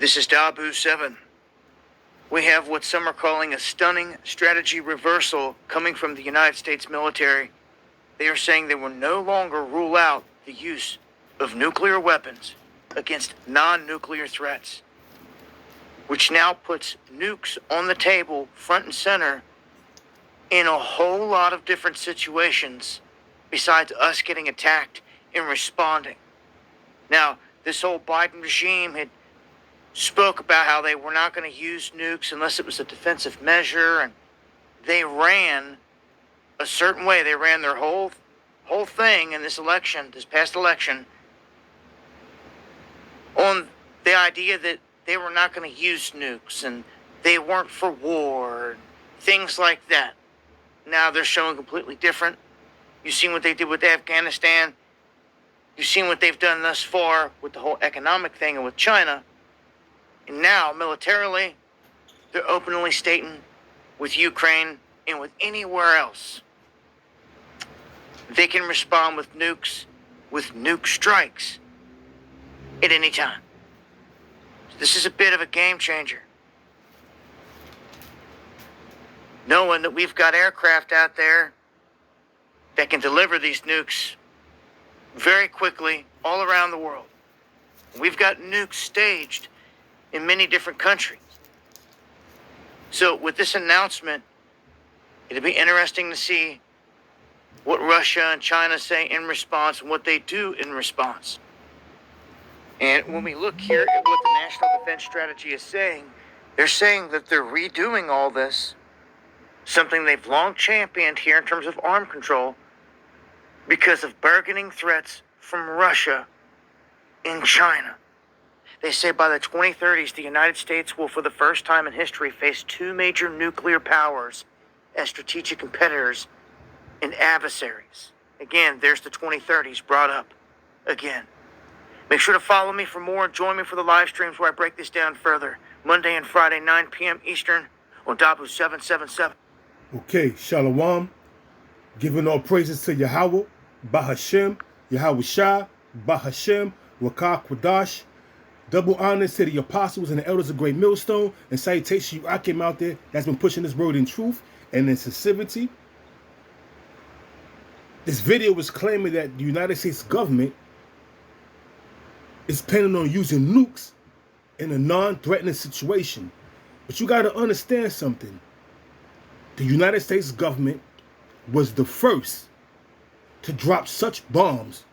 This is Dabu 7. We have what some are calling a stunning strategy reversal coming from the United States military. They are saying they will no longer rule out the use of nuclear weapons against non-nuclear threats, which now puts nukes on the table front and center in a whole lot of different situations besides us getting attacked and responding. Now, this whole Biden regime had spoke about how they were not going to use nukes unless it was a defensive measure, and they ran a certain way. They ran their whole thing in this past election, on the idea that they were not going to use nukes and they weren't for war, things like that. Now they're showing completely different. You've seen what they did with Afghanistan. You've seen what they've done thus far with the whole economic thing and with China. And now, militarily, they're openly stating with Ukraine and with anywhere else, they can respond with nukes, with nuke strikes at any time. So this is a bit of a game changer. Knowing that we've got aircraft out there that can deliver these nukes very quickly all around the world. We've got nukes staged in many different countries. So with this announcement, it'll be interesting to see what Russia and China say in response and what they do in response. And when we look here at what the National Defense Strategy is saying, they're saying that they're redoing all this, something they've long championed here in terms of arm control, because of bargaining threats from Russia and China. They say by the 2030s, the United States will, for the first time in history, face two major nuclear powers as strategic competitors and adversaries. Again, there's the 2030s brought up again. Make sure to follow me for more. Join me for the live streams where I break this down further. Monday and Friday, 9 p.m. Eastern on Dabu 777. Okay, Shalom. Giving all praises to Yahweh, Bahashem, Yahweh Shah, Bahashem, Wakah Kwadash. Double honors to the apostles and the elders of Great Millstone, and salutations to you Akim out there that's been pushing this word in truth and in sincerity. This video was claiming that the United States government is planning on using nukes in a non-threatening situation. But you got to understand something. The United States government was the first to drop such bombs.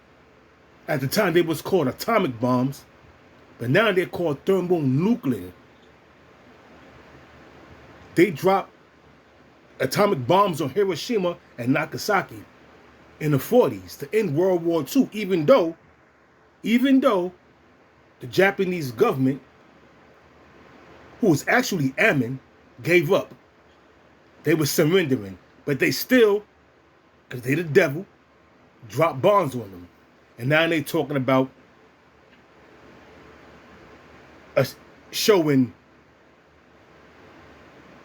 At the time, they was called atomic bombs, but now they're called thermonuclear. They dropped atomic bombs on Hiroshima and Nagasaki in the 40s to end World War II, even though the Japanese government, who was actually Amin, gave up. They were surrendering, but they still, because they the devil, dropped bombs on them. And now they talking about showing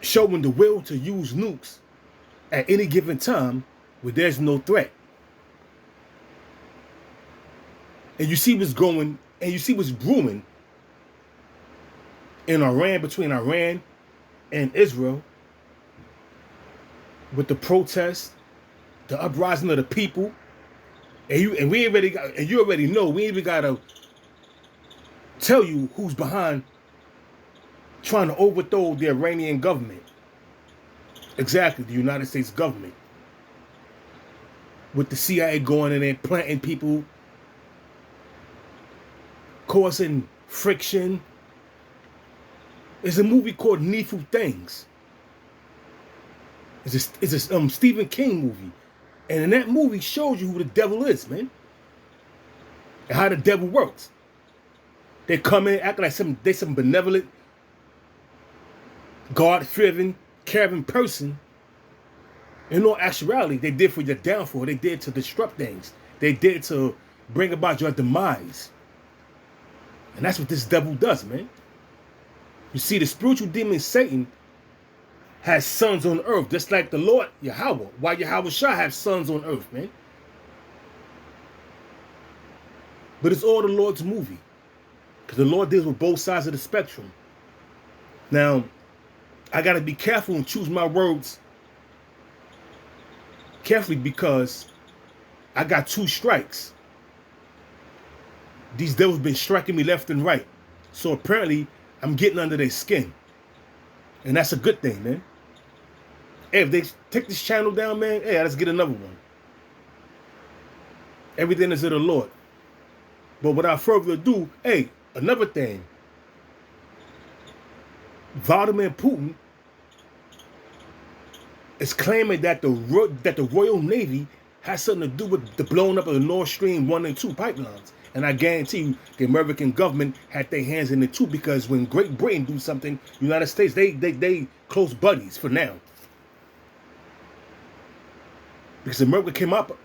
the will to use nukes at any given time where there's no threat. And you see what's going, and you see what's brewing in Iran, between Iran and Israel, with the protests, the uprising of the people. And you already know, we even gotta tell you who's behind trying to overthrow the Iranian government. Exactly, the United States government. With the CIA going in there, planting people, causing friction. There's a movie called Needful Things. It's a Stephen King movie. And in that movie shows you who the devil is, man. And how the devil works. They come in acting like they some benevolent, God-driven, caring person. In all actuality, they did for your downfall. They did to disrupt things. They did to bring about your demise. And that's what this devil does, man. You see, the spiritual demon Satan has sons on earth, just like the Lord Yahweh. Why Yahweh Shah have sons on earth, man? But it's all the Lord's movie. Because the Lord deals with both sides of the spectrum. Now, I got to be careful and choose my words carefully because I got 2 strikes. These devils been striking me left and right. So apparently, I'm getting under their skin. And that's a good thing, man. Hey, if they take this channel down, man, hey, let's get another one. Everything is of the Lord. But without further ado, hey, another thing. Vladimir Putin is claiming that the Royal Navy has something to do with the blowing up of the Nord Stream 1 and 2 pipelines. And I guarantee you, the American government had their hands in it too, because when Great Britain do something, United States, they close buddies for now. Because America came up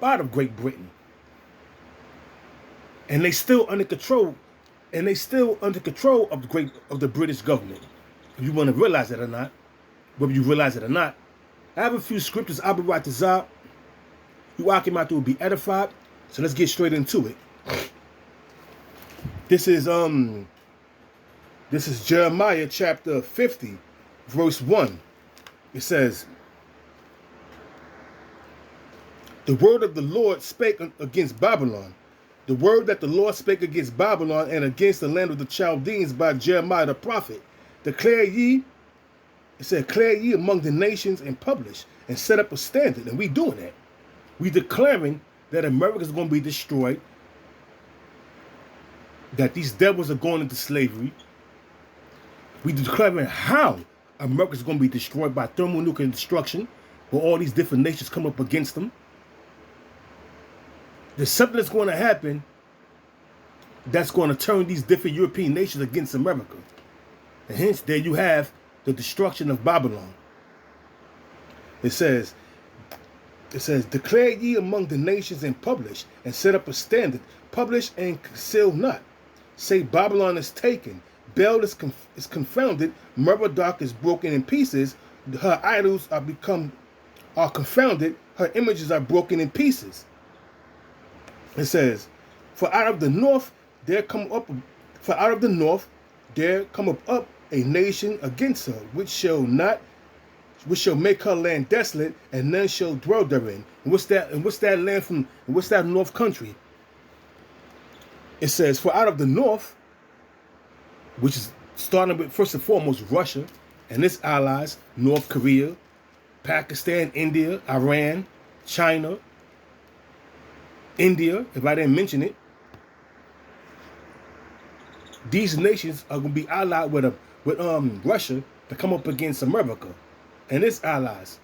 out of Great Britain. And they still under control. And they still under control of the British government. If you want to realize it or not, whether you realize it or not, I have a few scriptures. I'll be right to Zah. You walking out there will be edified. So let's get straight into it. This is Jeremiah chapter 50, verse 1. It says, "The word of the Lord spake against Babylon. The word that the Lord spake against Babylon and against the land of the Chaldeans by Jeremiah the prophet. Declare ye," it said, "declare ye among the nations and publish and set up a standard." And we doing that. We declaring that America is going to be destroyed, that these devils are going into slavery. We declaring how America is going to be destroyed by thermonuclear destruction, where all these different nations come up against them. There's something that's going to happen that's going to turn these different European nations against America. And hence, there you have the destruction of Babylon. It says, "Declare ye among the nations and publish, and set up a standard. Publish and conceal not. Say Babylon is taken, Bel is confounded, Merodach is broken in pieces, her idols are confounded, her images are broken in pieces." It says, "For out of the north there come up a nation against her, which shall make her land desolate, and none shall dwell therein." And what's that land from? And what's that north country? It says, "For out of the north," which is starting with first and foremost Russia and its allies, North Korea, Pakistan, India, Iran, China, India, if I didn't mention it. These nations are going to be allied with Russia to come up against America and its allies.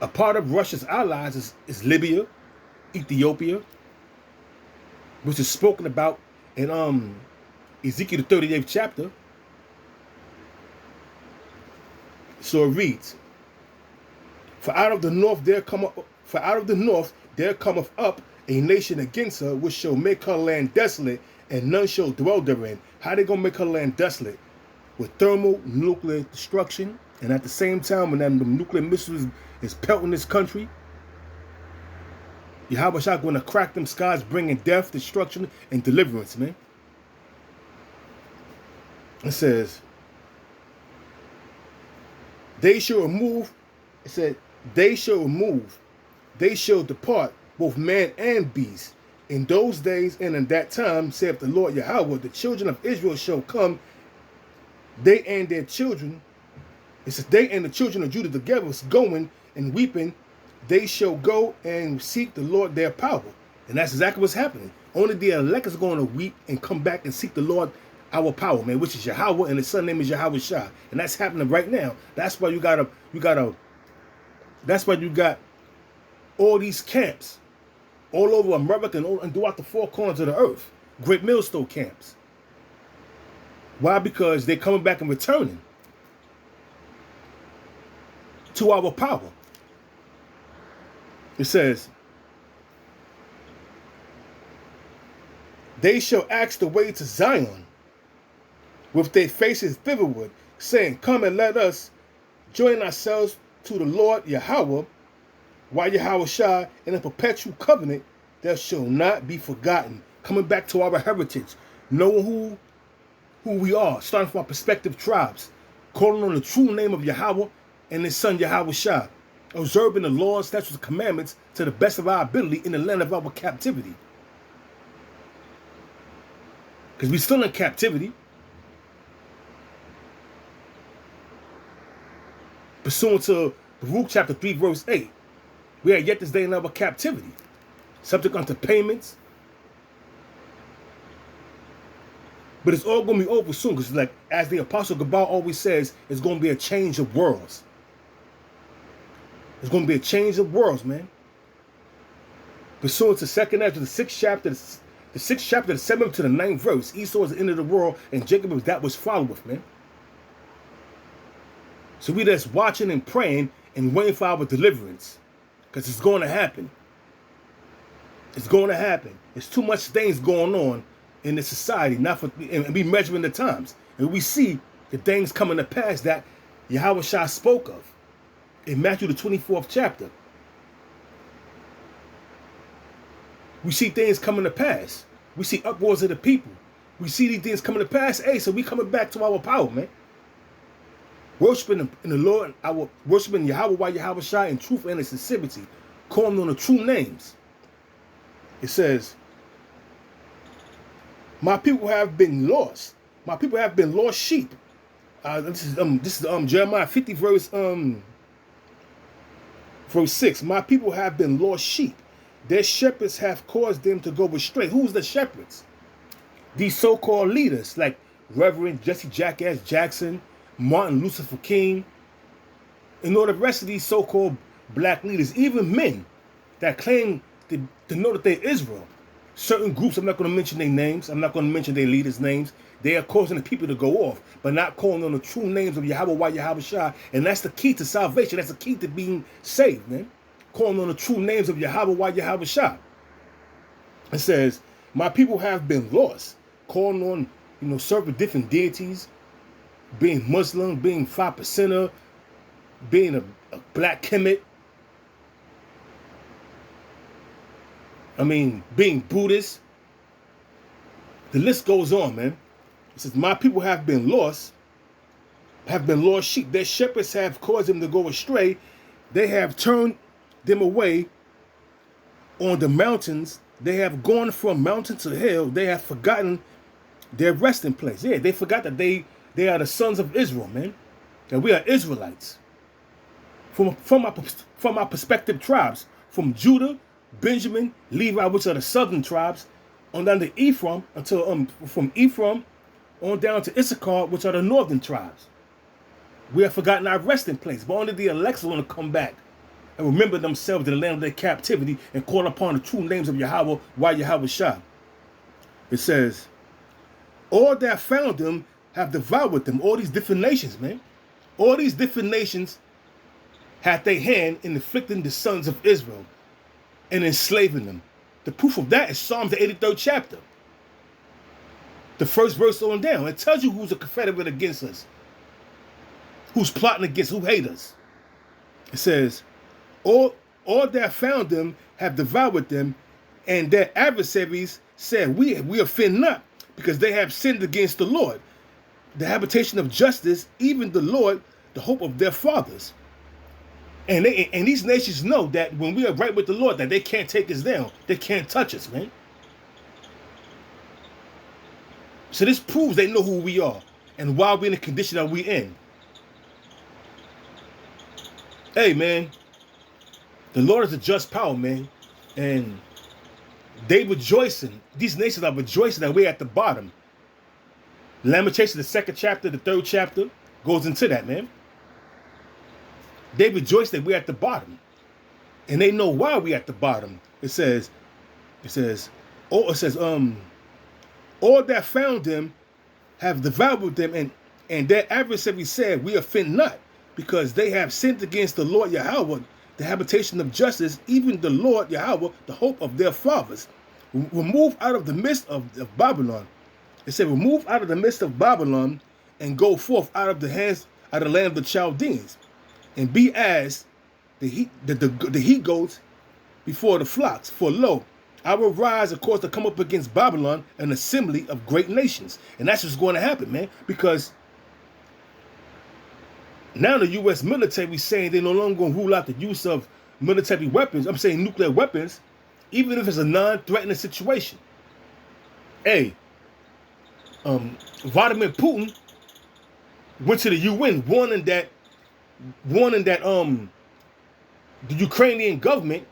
A part of Russia's allies is Libya, Ethiopia, which is spoken about in Ezekiel the 38th chapter. So it reads, For out of the north there cometh up a nation against her, which shall make her land desolate, and none shall dwell therein." How they gonna make her land desolate? With thermonuclear destruction, and at the same time, when them nuclear missiles is pelting this country, Yahweh Shah gonna crack them skies, bringing death, destruction, and deliverance, man. It says, "They shall remove," it said, they shall depart, both man and beast. In those days and in that time, saith the Lord Yahweh, the children of Israel shall come, they and their children." It says, "They and the children of Judah together going and weeping, they shall go and seek the Lord their power." And that's exactly what's happening. Only the elect is going to weep and come back and seek the Lord our power, man, which is Yahweh, and his son name is Yahweh Shah. And that's happening right now. That's why you got all these camps all over America and throughout the four corners of the earth. Great millstone camps. Why? Because they're coming back and returning to our power. It says, "They shall ask the way to Zion with their faces thitherward, saying, Come and let us join ourselves to the Lord Yahweh, while Yahweh Shah in a perpetual covenant that shall not be forgotten." Coming back to our heritage. knowing who we are, starting from our prospective tribes, calling on the true name of Yahweh and his son Yahweh Shah, observing the laws, statutes, and commandments to the best of our ability in the land of our captivity. Because we're still in captivity. Pursuant to Baruch chapter 3, verse 8, we are yet this day in our captivity, subject unto payments. But it's all going to be over soon, because like as the Apostle Gabal always says, it's going to be a change of worlds. It's going to be a change of worlds, man. Pursuant to 2nd Ezra, the 6th chapter, the 6th chapter, the 7th to the 9th verse, Esau is the end of the world, and Jacob is that which followeth, man. So we just watching and praying and waiting for our deliverance, because it's going to happen. It's going to happen. There's too much things going on in this society, and we measuring the times, and we see the things coming to pass that Yahweh Shah spoke of in Matthew the 24th chapter. We see things coming to pass. We see uproars of the people. We see these things coming to pass. Hey, so we coming back to our power, man. Worshiping in the Lord, our worshiping Yahweh while Yahweh Shah in truth and in sincerity, calling on the true names. It says, my people have been lost. My people have been lost sheep. This is Jeremiah 50 verse 6. My people have been lost sheep. Their shepherds have caused them to go astray. Who's the shepherds? These so-called leaders like Reverend Jesse Jackass Jackson, Martin Lucifer King, and all the rest of these so-called black leaders, even men that claim to know that they're Israel. Certain groups, I'm not going to mention their names, I'm not going to mention their leaders' names, they are causing the people to go off, but not calling on the true names of Yahweh while Yahweh Shah, and that's the key to salvation, that's the key to being saved, man. Calling on the true names of Yahweh while Yahweh Shah. It says, my people have been lost, calling on, serving different deities, being Muslim, being 5%er, being a black Kemet, being Buddhist. The list goes on, man. It says, my people have been lost sheep. Their shepherds have caused them to go astray. They have turned them away on the mountains. They have gone from mountain to hill. They have forgotten their resting place. Yeah, they forgot that they are the sons of Israel, man. That we are Israelites. From our prospective tribes, from Judah, Benjamin, Levi, which are the southern tribes, on down to Ephraim, until from Ephraim on down to Issachar, which are the northern tribes. We have forgotten our resting place, but only the elect are going to come back and remember themselves in the land of their captivity and call upon the true names of Yahweh while Yahweh Shah. It says, all that found them have devoured them. All these different nations, man. All these different nations had their hand in afflicting the sons of Israel and enslaving them. The proof of that is Psalms the 83rd chapter. The first verse on down. It tells you who's a confederate against us. Who's plotting against, who hate us. It says, all that found them have devoured them, and their adversaries said, we offend not, because they have sinned against the Lord, the habitation of justice, even the Lord, the hope of their fathers. And these nations know that when we are right with the Lord, that they can't take us down. They can't touch us, man. So this proves they know who we are and why we're in the condition that we're in. Hey, man, the Lord is a just power, man. And they rejoicing. These nations are rejoicing that we're at the bottom. Lamentations, the 2nd chapter, the 3rd chapter, goes into that, man. They rejoice that we're at the bottom. And they know why we're at the bottom. It says, all that found them have devoured them, and their adversaries said, we offend not, because they have sinned against the Lord Yahweh, the habitation of justice, even the Lord Yahweh, the hope of their fathers. Remove out of the midst of Babylon. It said, remove out of the midst of Babylon, and go forth out of the land of the Chaldeans, and be as the he goats before the flocks. For lo, I will rise, of course, to come up against Babylon, an assembly of great nations. And that's what's going to happen, man. Because now the U.S. military is saying they're no longer going to rule out the use of military weapons. I'm saying nuclear weapons, even if it's a non-threatening situation. Hey, Vladimir Putin went to the UN warning that the Ukrainian government,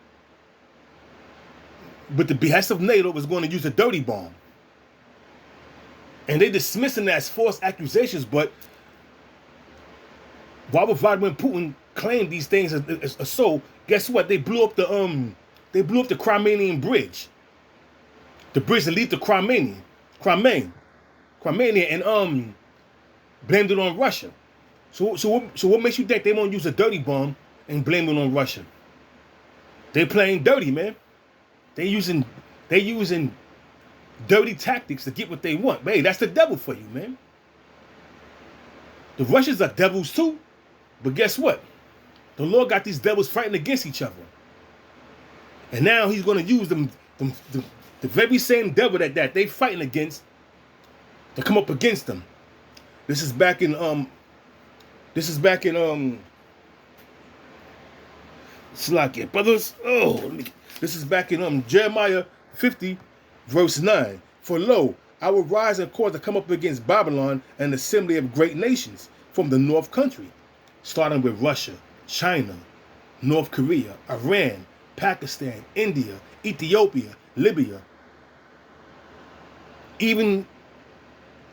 with the behest of NATO, was going to use a dirty bomb. And they dismissing that as false accusations, but why would Vladimir Putin claim these things as so? Guess what? They blew up the Crimean bridge. The bridge that leads to Crimea, and blamed it on Russia. So what makes you think they won't use a dirty bomb and blame it on Russia? They playing dirty, man. They using dirty tactics to get what they want. Hey, that's the devil for you, man. The Russians are devils too, but guess what? The Lord got these devils fighting against each other, and now He's going to use the very same devil that they fighting against to come up against them. This is back in Slack, brothers. This is back in Jeremiah 50, verse 9. For lo, I will rise and cause to come up against Babylon, an assembly of great nations from the north country, starting with Russia, China, North Korea, Iran, Pakistan, India, Ethiopia, Libya, even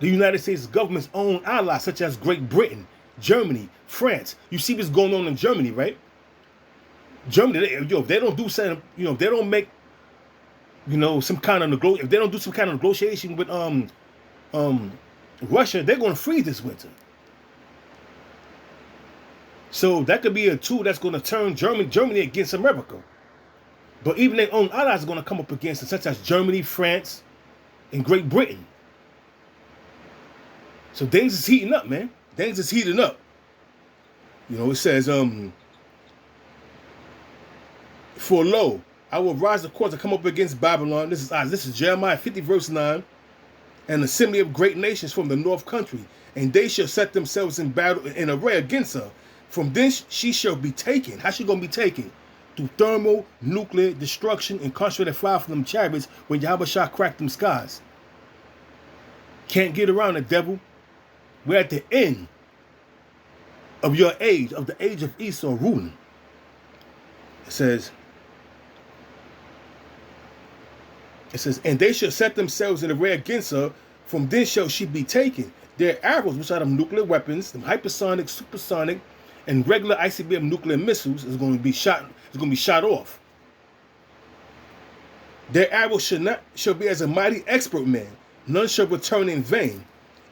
the United States government's own allies, such as Great Britain, Germany, France. You see what's going on in Germany, right? Germany, if they don't do something, if they don't make, some kind of if they don't do some kind of negotiation with Russia, they're going to freeze this winter. So that could be a tool that's going to turn Germany against America. But even their own allies are going to come up against it, such as Germany, France, and Great Britain. So things is heating up, man. Things is heating up. It says, for lo, I will rise, of course, to come up against Babylon. This is Jeremiah 50, verse 9. An assembly of great nations from the north country, and they shall set themselves in battle in array against her. From thence she shall be taken. How's she going to be taken? Through thermal, nuclear destruction and concentrated fire from them chariots when Yahweh Shah cracked them skies. Can't get around it, devil. We're at the end of your age, of the age of Esau ruling. It says, and they shall set themselves in array against her. From thence shall she be taken. Their arrows, which are them nuclear weapons, them hypersonic, supersonic, and regular ICBM nuclear missiles, is going to be shot. Is going to be shot off. Their arrows shall be as a mighty expert man. None shall return in vain.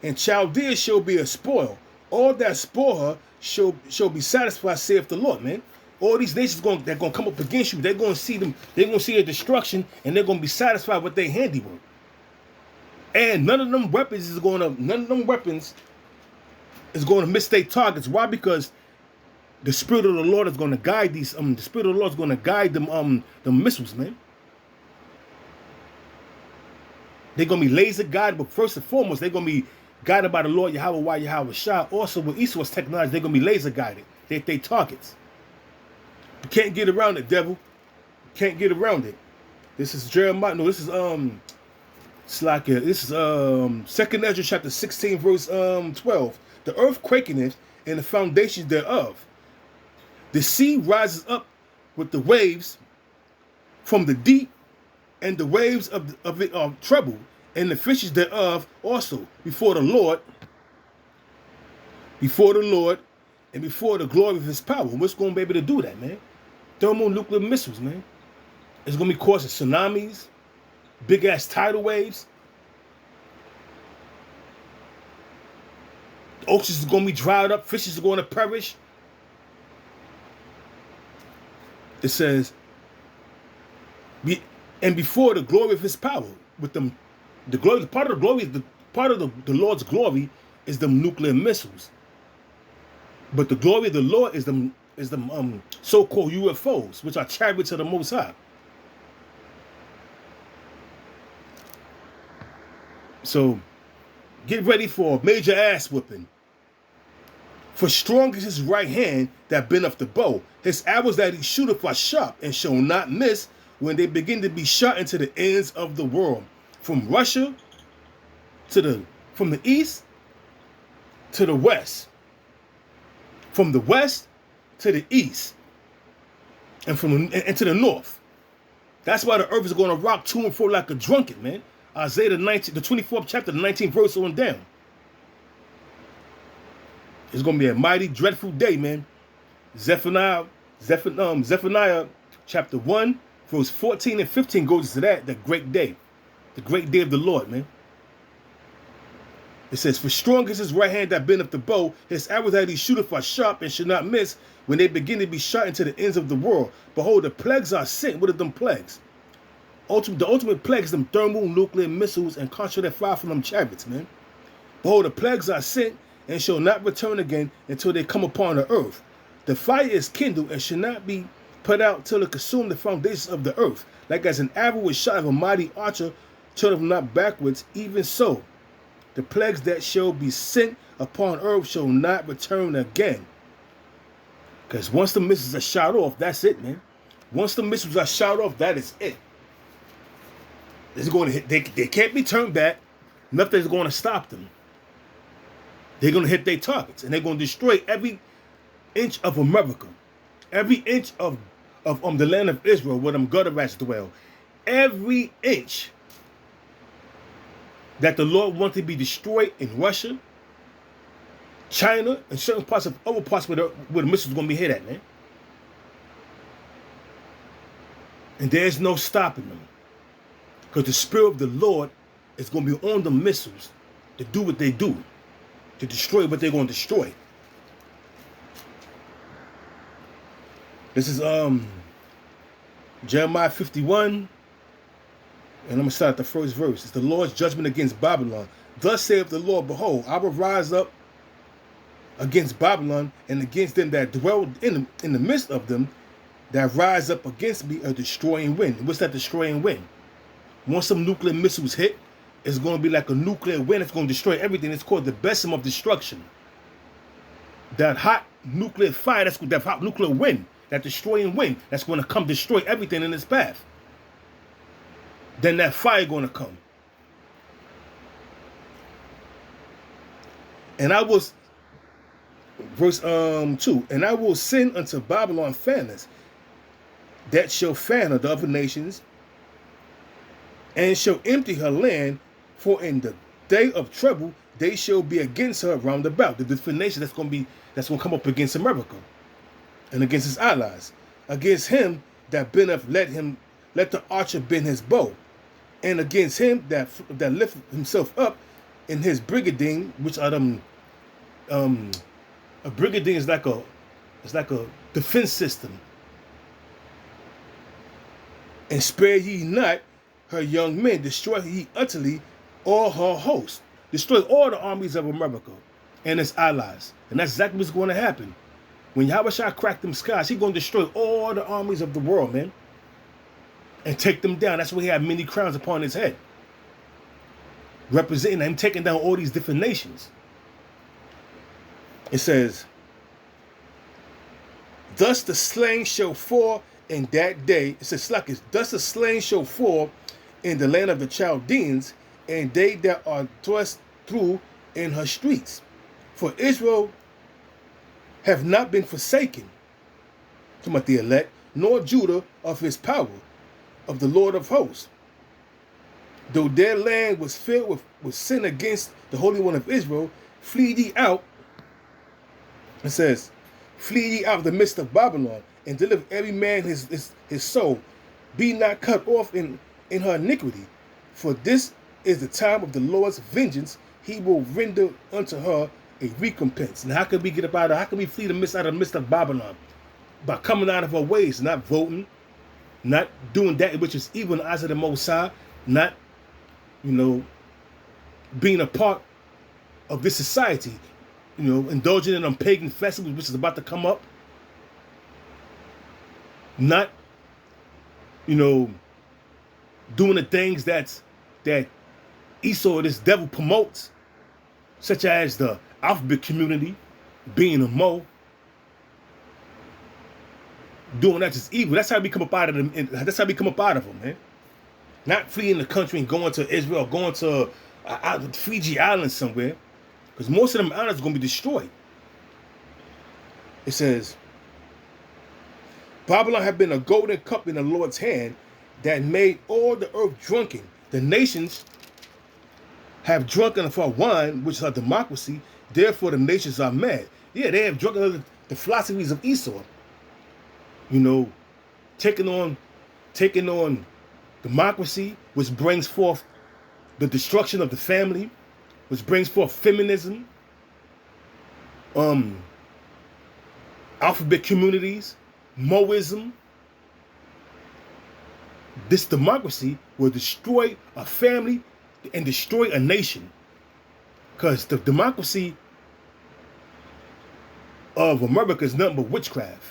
And Chaldea shall be a spoil. All that spoil her shall be satisfied, saith the Lord, man. All these nations they're going to come up against you. They're going to see them. They're going to see their destruction, and they're going to be satisfied with their handiwork. And none of them weapons is going to miss their targets. Why? Because the Spirit of the Lord is going to guide these. The Spirit of the Lord is going to guide them. The missiles, man. They're going to be laser guided, but first and foremost, they're going to be guided by the Lord Yahweh Shah. Also, with Esau's technology, they're going to be laser guided. They targets. You can't get around it, devil. You can't get around it. This is Jeremiah. No, this is Slakia. This is 2nd Ezra chapter 16, verse 12. The earth quaketh and the foundations thereof. The sea rises up with the waves from the deep, and the waves of it are troubled, and the fishes thereof also before the Lord, and before the glory of His power. What's going to be able to do that, man? Thermonuclear missiles, man. It's going to be causing tsunamis, big ass tidal waves. The oceans are going to be dried up. Fishes are going to perish. It says, and before the glory of His power, with them, the glory, part of the Lord's glory is the nuclear missiles. But the glory of the Lord is the so-called UFOs, which are chariots of the Most High. So get ready for a major ass whipping. For strong is his right hand that bendeth the bow. His arrows that he shooteth are sharp and shall not miss when they begin to be shot into the ends of the world. From Russia from the east to the west. From the west to the east. And to the north. That's why the earth is going to rock to and fro like a drunkard, man. Isaiah the 24th chapter, the 19th verse on down. It's going to be a mighty, dreadful day, man. Zephaniah chapter 1, verse 14 and 15 goes to that, the great day. The great day of the Lord, man. It says, for strong is his right hand that bendeth the bow, his arrows that he shooteth are sharp and should not miss when they begin to be shot into the ends of the world. Behold, the plagues are sent. What are them plagues? The ultimate plagues, them thermal, nuclear missiles, and contrary that fire from them chariots, man. Behold, the plagues are sent and shall not return again until they come upon the earth. The fire is kindled and shall not be put out till it consume the foundations of the earth. Like as an arrow is shot of a mighty archer, turneth not backwards, even so. The plagues that shall be sent upon earth shall not return again. Because once the missiles are shot off, that's it, man. Once the missiles are shot off, that is it. It's going to hit. They can't be turned back. Nothing's going to stop them. They're going to hit their targets, and they're going to destroy every inch of America, every inch of the land of Israel where them gutter rats dwell. Every inch that the Lord wants to be destroyed in Russia, China, and certain parts of other parts where the missiles are going to be hit at, man. And there's no stopping them. Because the Spirit of the Lord is going to be on the missiles to do what they do, to destroy what they're going to destroy. This is Jeremiah 51. And I'm going to start at the first verse. It's the Lord's judgment against Babylon. Thus saith the Lord, behold, I will rise up against Babylon and against them that dwell in the midst of them that rise up against me a destroying wind. What's that destroying wind? Once some nuclear missiles hit, it's going to be like a nuclear wind. It's going to destroy everything. It's called the besom of destruction. That hot nuclear fire, that hot nuclear wind, that destroying wind, that's going to come destroy everything in its path. Then that fire going to come. And I was, verse 2, and I will send unto Babylon fanners that shall fan her, the other nations, and shall empty her land, for in the day of trouble they shall be against her round about. The different nations that's going to come up against America and against his allies, against him that bendeth, let the archer bend his bow, and against him that lift himself up in his brigadine, which are them. A brigadine is like a defense system. And spare ye not her young men, destroy ye utterly all her hosts. Destroy all the armies of America and its allies. And that's exactly what's going to happen. When Yahushua crack them skies, he's going to destroy all the armies of the world, man. And take them down. That's why he had many crowns upon his head. Representing him taking down all these different nations. It says, thus the slain shall fall in that day. It says, thus the slain shall fall in the land of the Chaldeans, and they that are thrust through in her streets. For Israel have not been forsaken, talking about the elect, nor Judah of his power, of the Lord of hosts. Though their land was filled with sin against the Holy One of Israel, flee ye out. It says, flee ye out of the midst of Babylon, and deliver every man his soul. Be not cut off in her iniquity, for this is the time of the Lord's vengeance. He will render unto her a recompense. Now, how can we get up out of? How can we flee out of the midst of Babylon? By coming out of her ways, not voting, not doing that which is evil in the eyes of the Most High, not, being a part of this society, indulging in them pagan festivals which is about to come up, not, doing the things that Esau, this devil promotes, such as the alphabet community, being a Mo, doing that is evil. That's how we come up out of them. That's how we come up out of them, man. Not fleeing the country and going to Israel, going to Fiji Island somewhere, because most of them islands are going to be destroyed. It says, Babylon had been a golden cup in the Lord's hand that made all the earth drunken. The nations have drunken of her wine, which is her democracy. Therefore, the nations are mad. Yeah, they have drunken of the philosophies of Esau. You know, taking on democracy, which brings forth the destruction of the family, which brings forth feminism, alphabet communities, Moism. This democracy will destroy a family and destroy a nation. Because the democracy of America is nothing but witchcraft,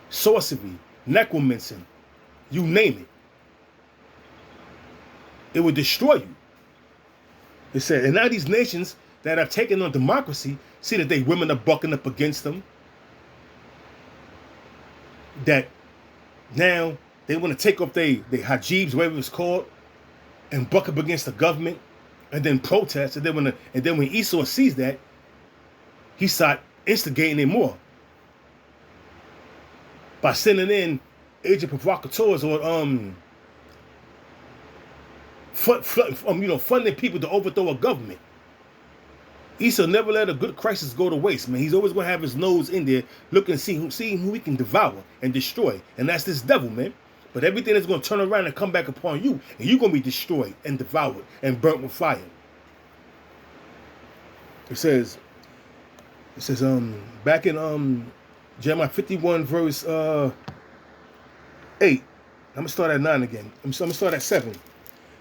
sorcery, necromancy, you name it. It will destroy you. It said, and now these nations that have taken on democracy see that they women are bucking up against them. That now they want to take up their hijabs, whatever it's called, and buck up against the government, and then protest. And then when Esau sees that, he start instigating it more by sending in agent provocateurs or funding people to overthrow a government. Esau never let a good crisis go to waste, man. He's always going to have his nose in there looking, seeing who he can devour and destroy. And that's this devil, man. But everything is going to turn around and come back upon you. And you're going to be destroyed and devoured and burnt with fire. It says, back in Jeremiah 51 verse 8. I'm going to start at 9 again. I'm going to start at 7.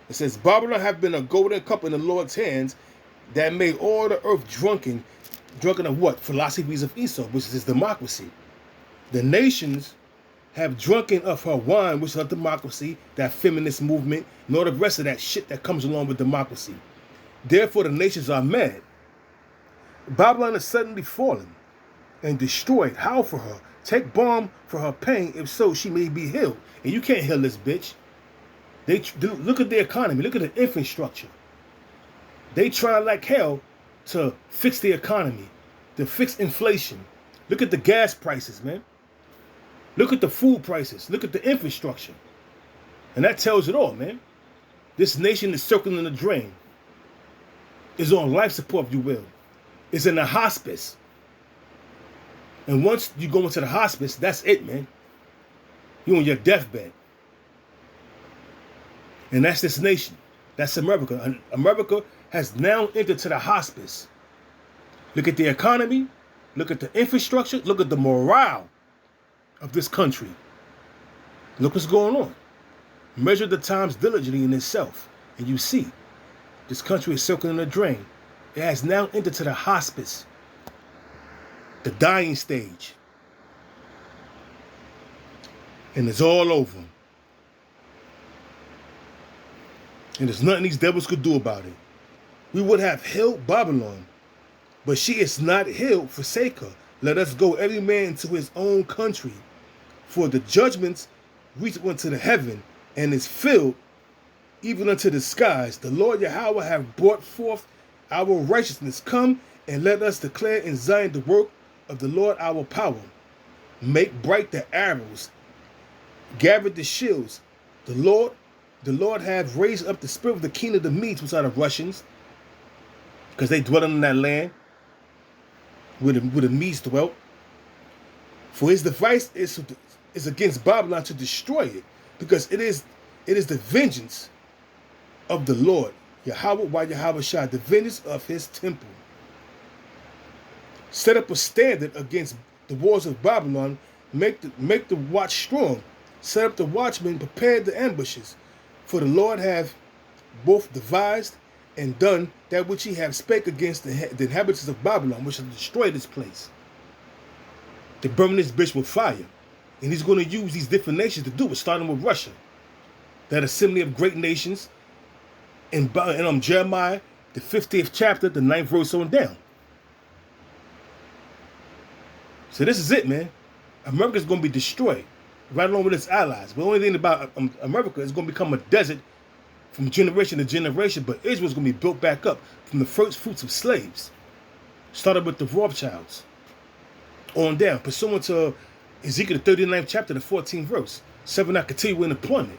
It says, Babylon have been a golden cup in the Lord's hands that made all the earth drunken of what? Philosophies of Esau, which is his democracy. The nations have drunken of her wine, which is her democracy, that feminist movement, and all the rest of that shit that comes along with democracy. Therefore, the nations are mad. Babylon is suddenly fallen and destroyed. Howl for her. Take balm for her pain, if so, she may be healed. And you can't heal this bitch. Look at the economy. Look at the infrastructure. They try like hell to fix the economy, to fix inflation. Look at the gas prices, man. Look at the food prices. Look at the infrastructure. And that tells it all, man. This nation is circling the drain. Is on life support, if you will. Is in a hospice. And once you go into the hospice, that's it, man. You're on your deathbed. And that's this nation. That's America. And America has now entered to the hospice. Look at the economy. Look at the infrastructure. Look at the morale of this country. Look what's going on. Measure the times diligently in itself. And you see, this country is circling the drain. It has now entered to the hospice. The dying stage. And it's all over. And there's nothing these devils could do about it. We would have healed Babylon, but she is not healed. Forsake her. Let us go every man into his own country. For the judgments reach unto the heaven, and is filled even unto the skies. The Lord Yahweh have brought forth our righteousness. Come and let us declare in Zion the work of the Lord our power. Make bright the arrows, gather the shields. The Lord have raised up the spirit of the king of the Medes, which are the Russians, because they dwell in that land where the Medes dwelt. For his device is against Babylon to destroy it, because it is the vengeance of the Lord Yahweh, by Yahweh Shah, the vengeance of his temple. Set up a standard against the walls of Babylon. Make the watch strong. Set up the watchmen. Prepare the ambushes. For the Lord have both devised and done that which he have spake against the inhabitants of Babylon, which have destroyed this place, to burn this bitch with fire. And he's going to use these different nations to do it, starting with Russia. That assembly of great nations in Jeremiah, the 50th chapter, the 9th verse on down. So this is it, man. America's going to be destroyed, right along with its allies. But the only thing about America is going to become a desert from generation to generation, but Israel's going to be built back up from the first fruits of slaves. Started with the Rothschilds on down, pursuant to Ezekiel the 39th chapter, the 14th verse. Seven not continue in employment.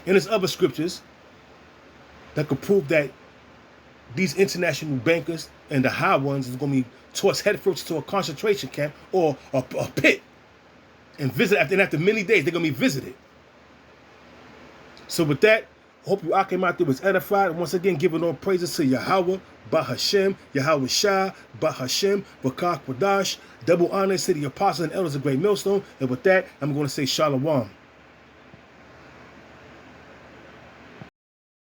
And there's other scriptures that could prove that these international bankers and the high ones is going to be tossed headfirst to a concentration camp or a pit and visit after many days they're going to be visited. So with that, I hope you all came out there was edified. And once again, giving all praises to Yahweh, Bahashem, Yahweh Shah, Bahashem, Bakak Wadash. Double honors to the apostles and elders of Great Millstone. And with that, I'm going to say Shalom.